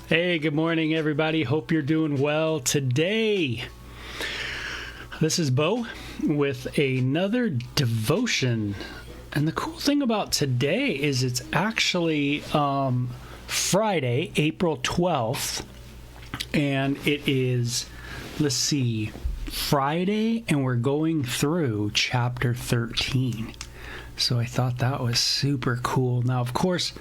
Hey, good morning, everybody. Hope you're doing well today. This is Bo with another devotion. And the cool thing about today is it's actually Friday, April 12th. And it is, let's see, Friday, and we're going through chapter 13. So I thought that was super cool. Now, of course,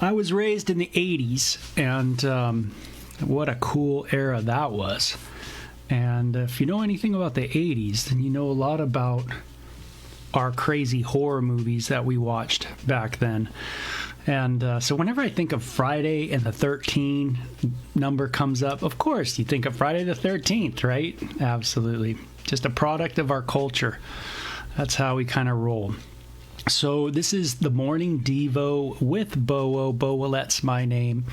I was raised in the 80s, and what a cool era that was. And if you know anything about the 80s, then you know a lot about our crazy horror movies that we watched back then. And so whenever I think of Friday and the 13 number comes up, of course, you think of Friday the 13th, right? Absolutely. Just a product of our culture. That's how we kind of roll. So this is the Morning Devo with Bo. Bo Willette's my name.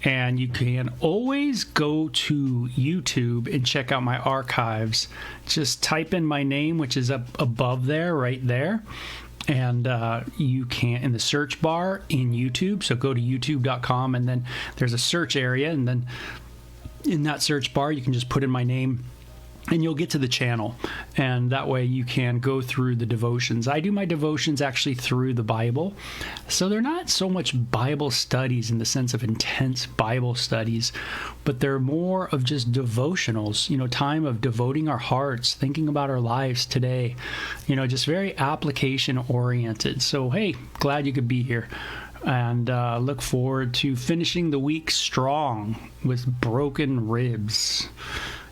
And you can always go to YouTube and check out my archives. Just type in my name, which is up above there, right there. And you can, in the search bar in YouTube, so go to youtube.com, and then there's a search area. And then in that search bar, you can just put in my name. and you'll get to the channel, and that way you can go through the devotions. I do my devotions actually through the Bible, so they're not so much Bible studies in the sense of intense Bible studies, but they're more of just devotionals, time of devoting our hearts, thinking about our lives today, just very application oriented. So hey, glad you could be here, and look forward to finishing the week strong with broken ribs.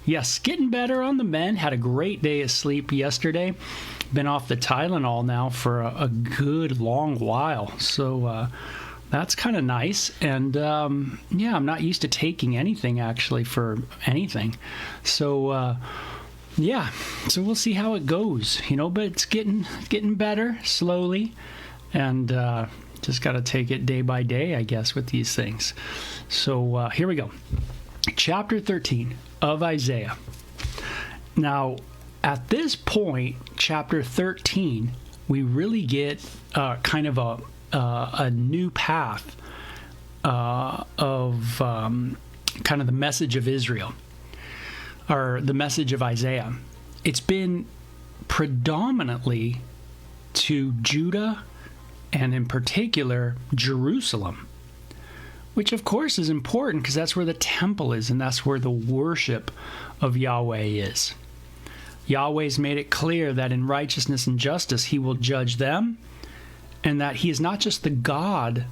Yes, getting better on the mend. Had a great day of sleep yesterday. Been off the Tylenol now for a good long while. So that's kind of nice. And I'm not used to taking anything actually for anything. So so we'll see how it goes, but it's getting better slowly. And just got to take it day by day, I guess, with these things. So here we go. Chapter 13 of Isaiah. Now, at this point, chapter 13, we really get kind of a new path of kind of the message of Israel, or the message of Isaiah. It's been predominantly to Judah, and in particular, Jerusalem, which of course is important because that's where the temple is and that's where the worship of Yahweh is. Yahweh's made it clear that in righteousness and justice he will judge them, and that he is not just the God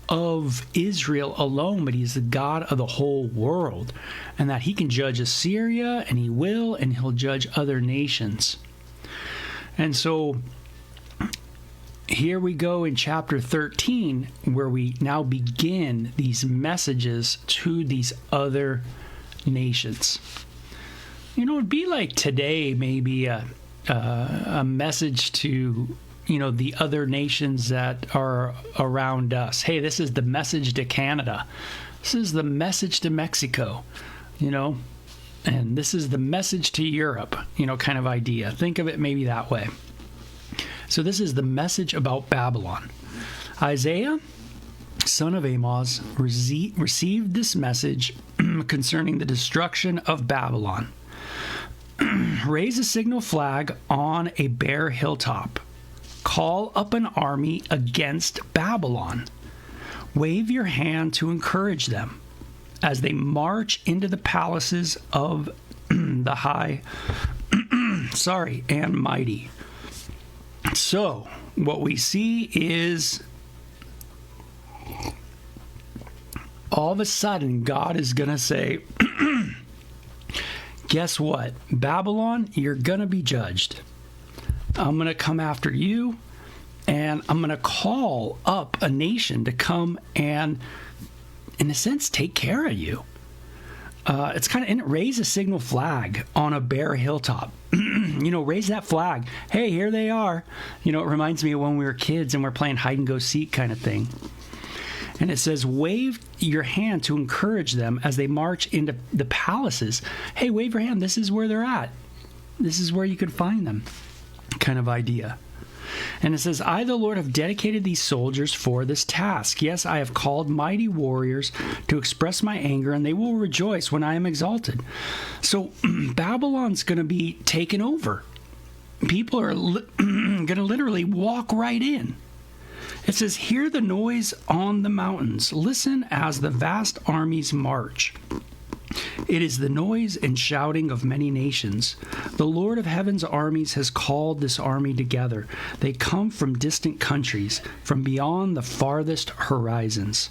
of Israel alone, but he's the God of the whole world, and that he can judge Assyria, and he will, and he'll judge other nations. And so here we go in chapter 13, where we now begin these messages to these other nations. It'd be like today, maybe a message to, the other nations that are around us. Hey, this is the message to Canada. This is the message to Mexico, and this is the message to Europe, kind of idea. Think of it maybe that way. So this is the message about Babylon. Isaiah, son of Amoz, received this message concerning the destruction of Babylon. Raise a signal flag on a bare hilltop. Call up an army against Babylon. Wave your hand to encourage them as they march into the palaces of the high and mighty. So, what we see is all of a sudden God is going to say, guess what? Babylon, you're going to be judged. I'm going to come after you, and I'm going to call up a nation to come and, in a sense, take care of you. It's kind of raise a signal flag on a bare hilltop. Raise that flag. Hey, here they are. It reminds me of when we were kids and we're playing hide and go seek kind of thing. And it says, wave your hand to encourage them as they march into the palaces. Hey, wave your hand. This is where they're at. This is where you could find them, kind of idea. And it says, I, the Lord, have dedicated these soldiers for this task. Yes, I have called mighty warriors to express my anger, and they will rejoice when I am exalted. So Babylon's going to be taken over. People are going to literally walk right in. It says, hear the noise on the mountains. Listen as the vast armies march. It is the noise and shouting of many nations. The Lord of heaven's armies has called this army together. They come from distant countries, from beyond the farthest horizons.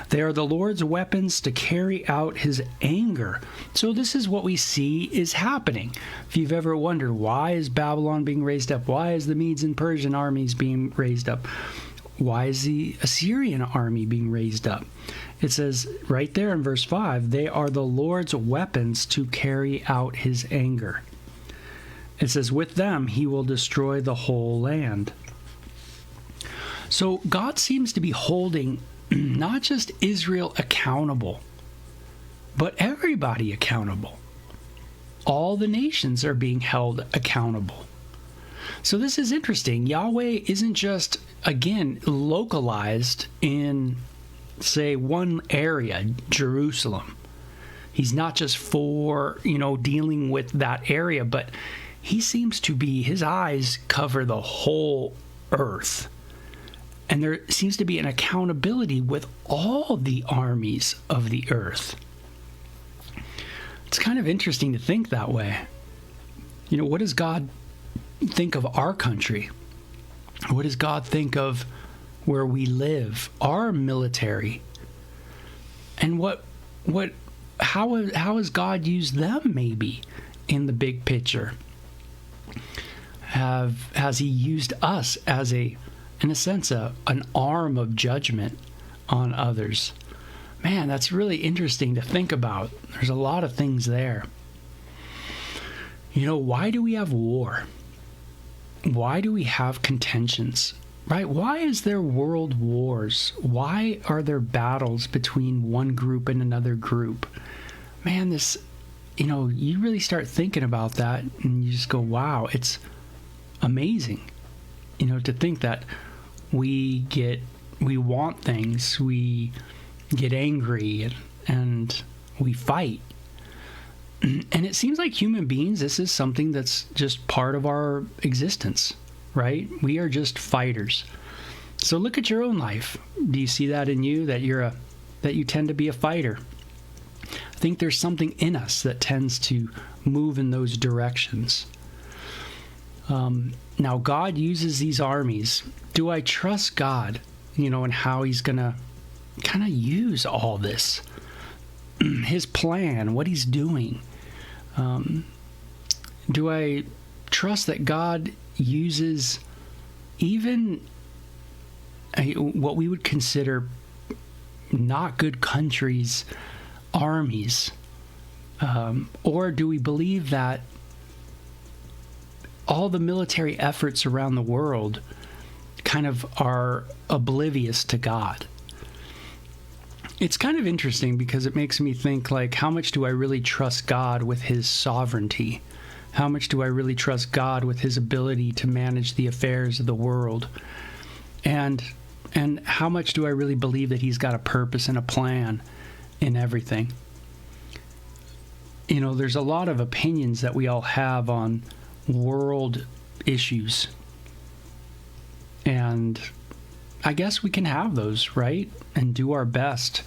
They are the Lord's weapons to carry out his anger. So this is what we see is happening. If you've ever wondered, why is Babylon being raised up? Why is the Medes and Persian armies being raised up? Why is the Assyrian army being raised up? It says right there in verse 5, they are the Lord's weapons to carry out his anger. It says, with them he will destroy the whole land. So God seems to be holding not just Israel accountable, but everybody accountable. All the nations are being held accountable. So this is interesting. Yahweh isn't just, again, localized in, say, one area, Jerusalem. He's not just for, dealing with that area, but he seems to be, his eyes cover the whole earth. And there seems to be an accountability with all the armies of the earth. It's kind of interesting to think that way. What does God think of our country? What does God think of where we live, our military? And how has God used them maybe in the big picture? Has he used us as in a sense, an arm of judgment on others? Man, that's really interesting to think about. There's a lot of things there. Why do we have war? Why do we have contentions? Right? Why is there world wars? Why are there battles between one group and another group? Man, this, you really start thinking about that and you just go, wow, it's amazing, to think that we want things, we get angry and we fight. And it seems like human beings, this is something that's just part of our existence, right? We are just fighters. So look at your own life. Do you see that in you, that you tend to be a fighter? I think there's something in us that tends to move in those directions. Now, God uses these armies. Do I trust God, and how he's going to kind of use all this? His plan, what he's doing. Do I trust that God uses even what we would consider not good countries' armies? Or do we believe that all the military efforts around the world kind of are oblivious to God? It's kind of interesting because it makes me think, like, how much do I really trust God with his sovereignty? How much do I really trust God with his ability to manage the affairs of the world? And how much do I really believe that he's got a purpose and a plan in everything? There's a lot of opinions that we all have on world issues. And I guess we can have those, right? And do our best.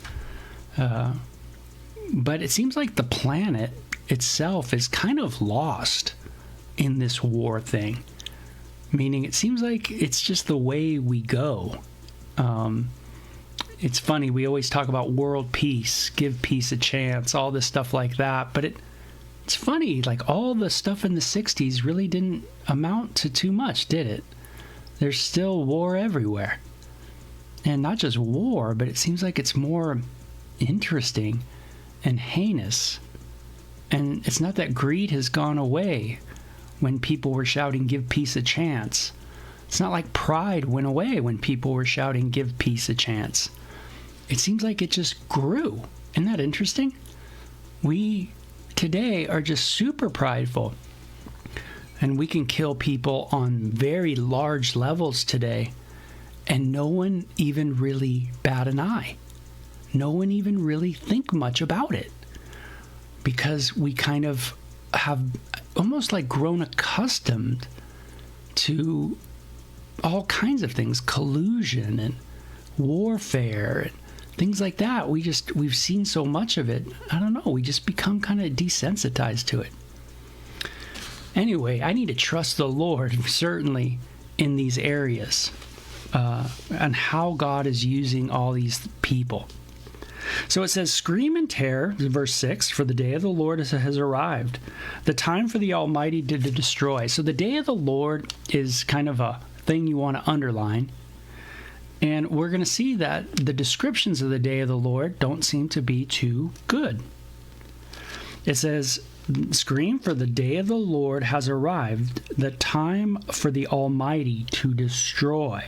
But it seems like the planet itself is kind of lost in this war thing. Meaning it seems like it's just the way we go. It's funny, we always talk about world peace, give peace a chance, all this stuff like that. But it's funny, like all the stuff in the 60s really didn't amount to too much, did it? There's still war everywhere. And not just war, but it seems like it's more interesting and heinous. And it's not that greed has gone away when people were shouting, give peace a chance. It's not like pride went away when people were shouting, give peace a chance. It seems like it just grew. Isn't that interesting? We today are just super prideful. And we can kill people on very large levels today. And no one even really bat an eye. No one even really think much about it. Because we kind of have almost like grown accustomed to all kinds of things, collusion and warfare and things like that. We've seen so much of it. I don't know, we just become kind of desensitized to it. Anyway, I need to trust the Lord, certainly, in these areas, and how God is using all these people. So it says, scream and tear, verse 6, for the day of the Lord has arrived, the time for the Almighty to destroy. So the day of the Lord is kind of a thing you want to underline. And we're going to see that the descriptions of the day of the Lord don't seem to be too good. It says, scream, for the day of the Lord has arrived, the time for the Almighty to destroy.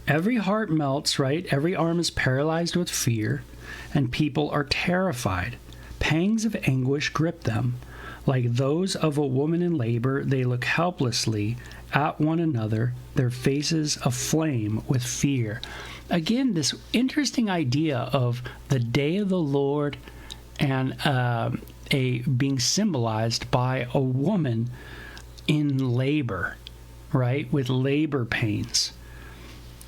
Every heart melts, right? Every arm is paralyzed with fear, and people are terrified. Pangs of anguish grip them. Like those of a woman in labor, they look helplessly at one another, their faces aflame with fear. Again, this interesting idea of the day of the Lord and a being symbolized by a woman in labor, right, with labor pains,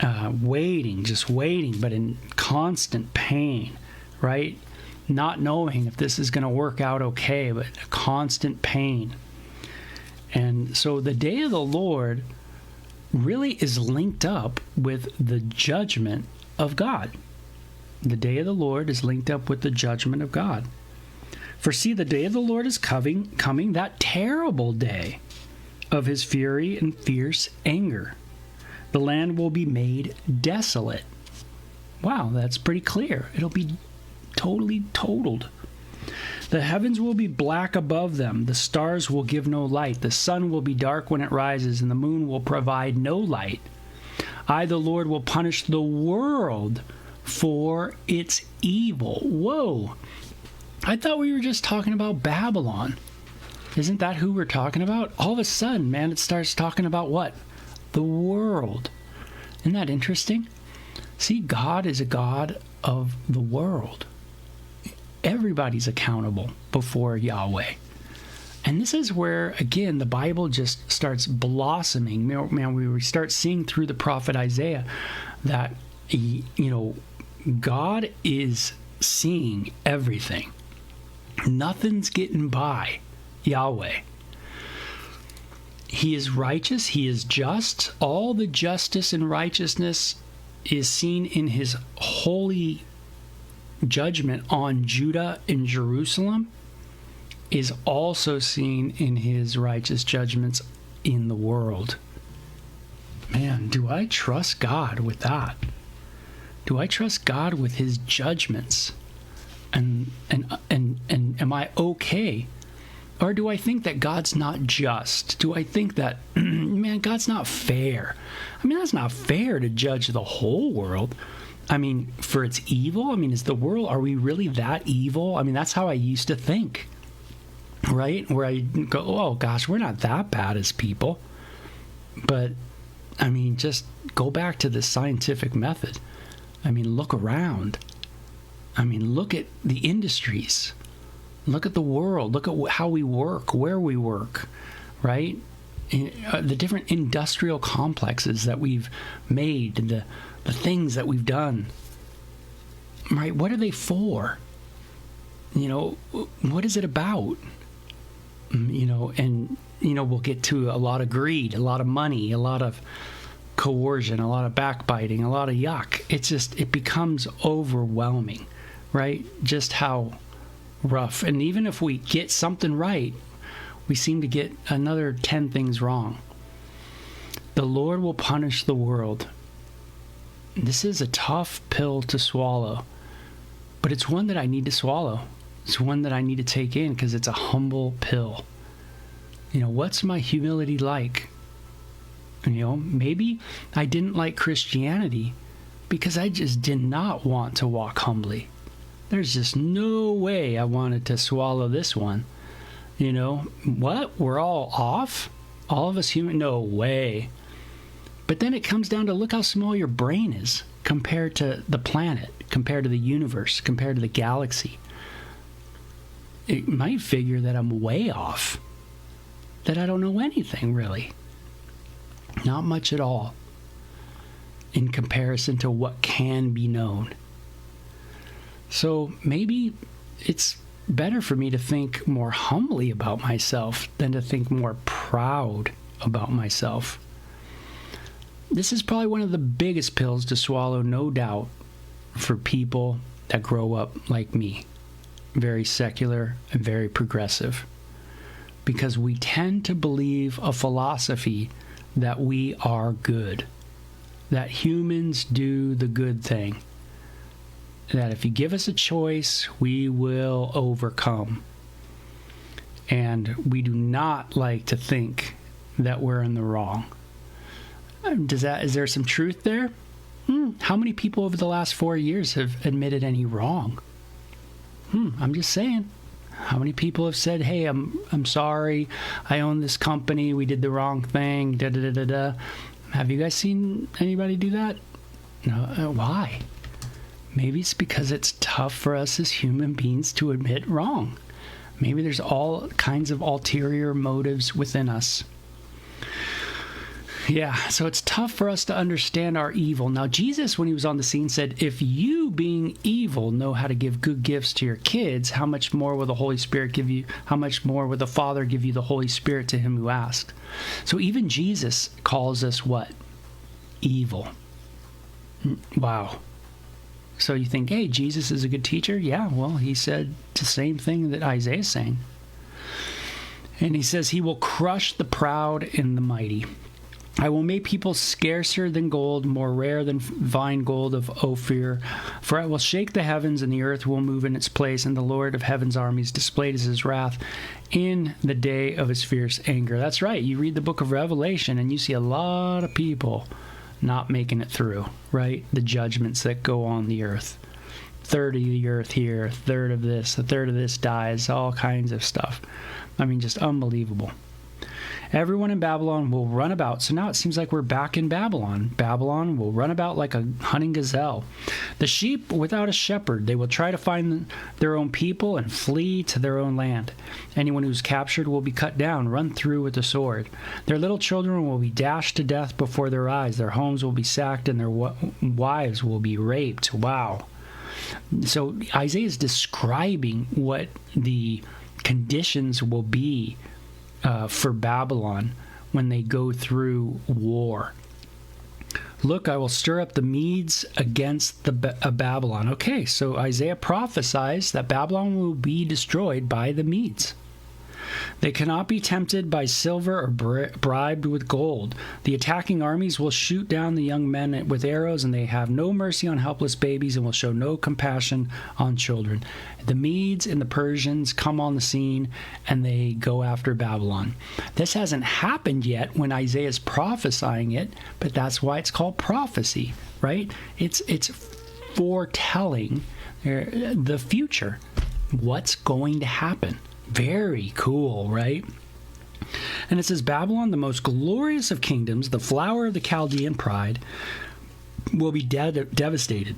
just waiting, but in constant pain, right, not knowing if this is going to work out okay, but constant pain. And so the day of the Lord really is linked up with the judgment of God. The day of the Lord is linked up with the judgment of God. For see, the day of the Lord is coming, that terrible day of his fury and fierce anger. The land will be made desolate. Wow, that's pretty clear. It'll be totally totaled. The heavens will be black above them. The stars will give no light. The sun will be dark when it rises, and the moon will provide no light. I, the Lord, will punish the world for its evil. Whoa. I thought we were just talking about Babylon. Isn't that who we're talking about? All of a sudden, man, it starts talking about what? The world. Isn't that interesting? See, God is a God of the world. Everybody's accountable before Yahweh. And this is where, again, the Bible just starts blossoming. Man, we start seeing through the prophet Isaiah that, God is seeing everything. Nothing's getting by Yahweh. He is righteous. He is just. All the justice and righteousness is seen in his holy judgment on Judah and Jerusalem, is also seen in his righteous judgments in the world. Man, do I trust God with that? Do I trust God with his judgments? And am I okay? Or do I think that God's not just? Do I think that, man, God's not fair? I mean, that's not fair to judge the whole world. I mean, for its evil? I mean, are we really that evil? I mean, that's how I used to think, right? Where I go, oh gosh, we're not that bad as people. But, I mean, just go back to the scientific method. I mean, look around. I mean, look at the industries. Look at the world. Look at how we work, where we work, right? The different industrial complexes that we've made, the things that we've done, right? What are they for? What is it about? We'll get to a lot of greed, a lot of money, a lot of coercion, a lot of backbiting, a lot of yuck. It becomes overwhelming, right? Just how rough. And even if we get something right, we seem to get another 10 things wrong. The Lord will punish the world. This is a tough pill to swallow, but it's one that I need to swallow. It's one that I need to take in because it's a humble pill. What's my humility like? Maybe I didn't like Christianity because I just did not want to walk humbly. There's just no way I wanted to swallow this one. What? We're all off? All of us human? No way. But then it comes down to look how small your brain is compared to the planet, compared to the universe, compared to the galaxy. It might figure that I'm way off, that I don't know anything really. Not much at all in comparison to what can be known. So maybe it's better for me to think more humbly about myself than to think more proud about myself. This is probably one of the biggest pills to swallow, no doubt, for people that grow up like me, very secular and very progressive, because we tend to believe a philosophy that we are good, that humans do the good thing, that if you give us a choice, we will overcome. And we do not like to think that we're in the wrong. Is there some truth there? How many people over the last 4 years have admitted any wrong? I'm just saying. How many people have said, hey, I'm sorry, I own this company, we did the wrong thing, da-da-da-da-da. Have you guys seen anybody do that? No. Why? Maybe it's because it's tough for us as human beings to admit wrong. Maybe there's all kinds of ulterior motives within us. Yeah, so it's tough for us to understand our evil. Now, Jesus, when he was on the scene, said, if you, being evil, know how to give good gifts to your kids, how much more will the Holy Spirit give you? How much more will the Father give you the Holy Spirit to him who asks? So even Jesus calls us what? Evil. Wow. So you think, hey, Jesus is a good teacher? Yeah, well, he said the same thing that Isaiah is saying. And he says, he will crush the proud and the mighty. I will make people scarcer than gold, more rare than fine gold of Ophir. For I will shake the heavens, and the earth will move in its place, and the Lord of heaven's armies displayed as his wrath in the day of his fierce anger. That's right. You read the book of Revelation, and you see a lot of people not making it through, right? The judgments that go on the earth. Third of the earth here, a third of this dies, all kinds of stuff. I mean, just unbelievable. Everyone in Babylon will run about. So now it seems like we're back in Babylon. Babylon will run about like a hunting gazelle. The sheep without a shepherd. They will try to find their own people and flee to their own land. Anyone who's captured will be cut down, run through with the sword. Their little children will be dashed to death before their eyes. Their homes will be sacked and their wives will be raped. Wow. So Isaiah is describing what the conditions will be for Babylon when they go through war. Look, I will stir up the Medes against Babylon. Okay, so Isaiah prophesies that Babylon will be destroyed by the Medes. They cannot be tempted by silver or bribed with gold. The attacking armies will shoot down the young men with arrows, and they have no mercy on helpless babies and will show no compassion on children. The Medes and the Persians come on the scene, and they go after Babylon. This hasn't happened yet when Isaiah is prophesying it, but that's why it's called prophecy, right? It's foretelling the future, what's going to happen. Very cool, right? And it says, Babylon, the most glorious of kingdoms, the flower of the Chaldean pride, will be devastated,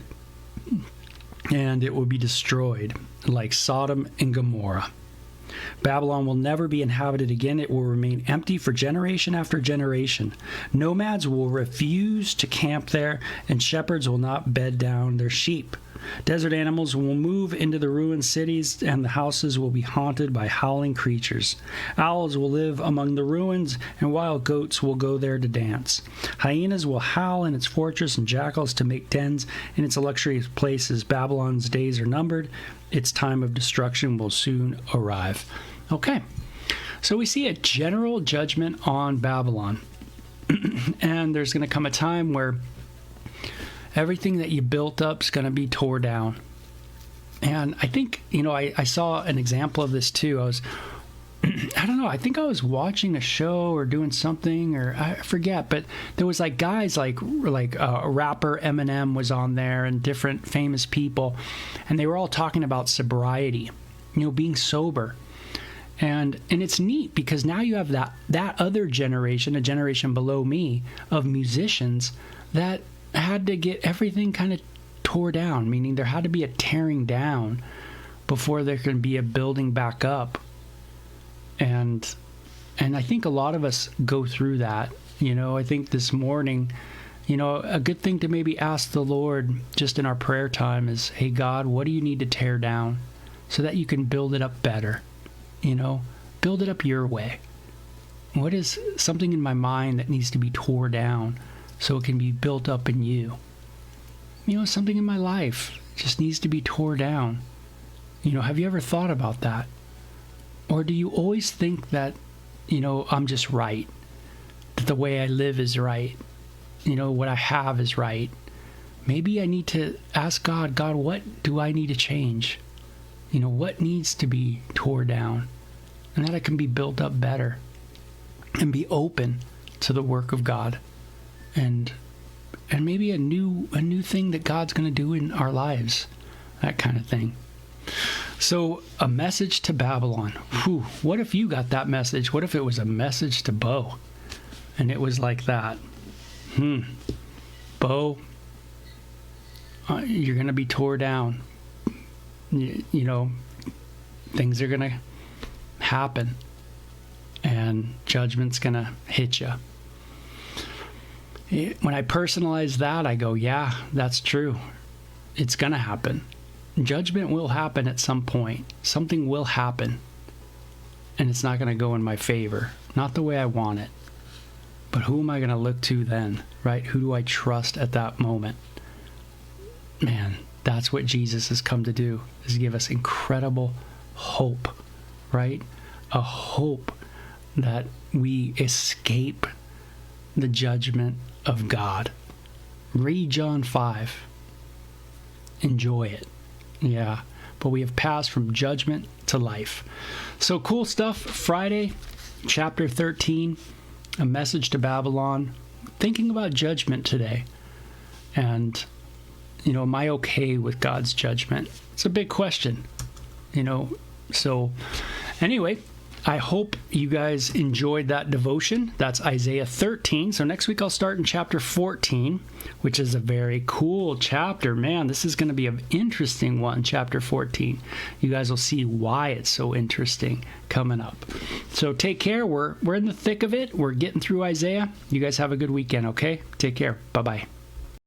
and it will be destroyed like Sodom and Gomorrah. Babylon will never be inhabited again. It will remain empty for generation after generation. Nomads will refuse to camp there, and shepherds will not bed down their sheep. Desert animals will move into the ruined cities, and the houses will be haunted by howling creatures. Owls will live among the ruins, and wild goats will go there to dance. Hyenas will howl in its fortress, and jackals to make dens in its luxurious places. Babylon's days are numbered. Its time of destruction will soon arrive. Okay, so we see a general judgment on Babylon. And there's going to come a time where everything that you built up is going to be tore down. And I think, I saw an example of this too. I think I was watching a show or doing something, or I forget, but there was like guys like rapper Eminem was on there and different famous people, and they were all talking about sobriety, being sober. And it's neat because now you have that other generation, a generation below me, of musicians that had to get everything kind of tore down, meaning there had to be a tearing down before there could be a building back up. And I think a lot of us go through that. I think this morning, a good thing to maybe ask the Lord just in our prayer time is, hey, God, what do you need to tear down so that you can build it up better? Build it up your way. What is something in my mind that needs to be tore down so it can be built up in you? Something in my life just needs to be tore down. Have you ever thought about that? Or do you always think that, I'm just right, that the way I live is right, what I have is right? Maybe I need to ask God, what do I need to change? What needs to be tore down? And that I can be built up better and be open to the work of God. And maybe a new thing that God's going to do in our lives, that kind of thing. So a message to Babylon. Whew, what if you got that message? What if it was a message to Bo? And it was like that. Bo, You're going to be tore down. You know, things are going to happen, and judgment's going to hit you. When I personalize that, I go, yeah, that's true. It's going to happen. Judgment will happen at some point. Something will happen. And it's not going to go in my favor. Not the way I want it. But who am I going to look to then, right? Who do I trust at that moment? Man, that's what Jesus has come to do, is give us incredible hope, right? A hope that we escape the judgment of God. Read John 5. Enjoy it. Yeah. But we have passed from judgment to life. So cool stuff. Friday, chapter 13, a message to Babylon. Thinking about judgment today. And, you know, am I okay with God's judgment? It's a big question, you know. So anyway, I hope you guys enjoyed that devotion. That's Isaiah 13. So next week I'll start in chapter 14, which is a very cool chapter. Man, this is going to be an interesting one, chapter 14. You guys will see why it's so interesting coming up. So take care. We're in the thick of it. We're getting through Isaiah. You guys have a good weekend, okay? Take care. Bye-bye.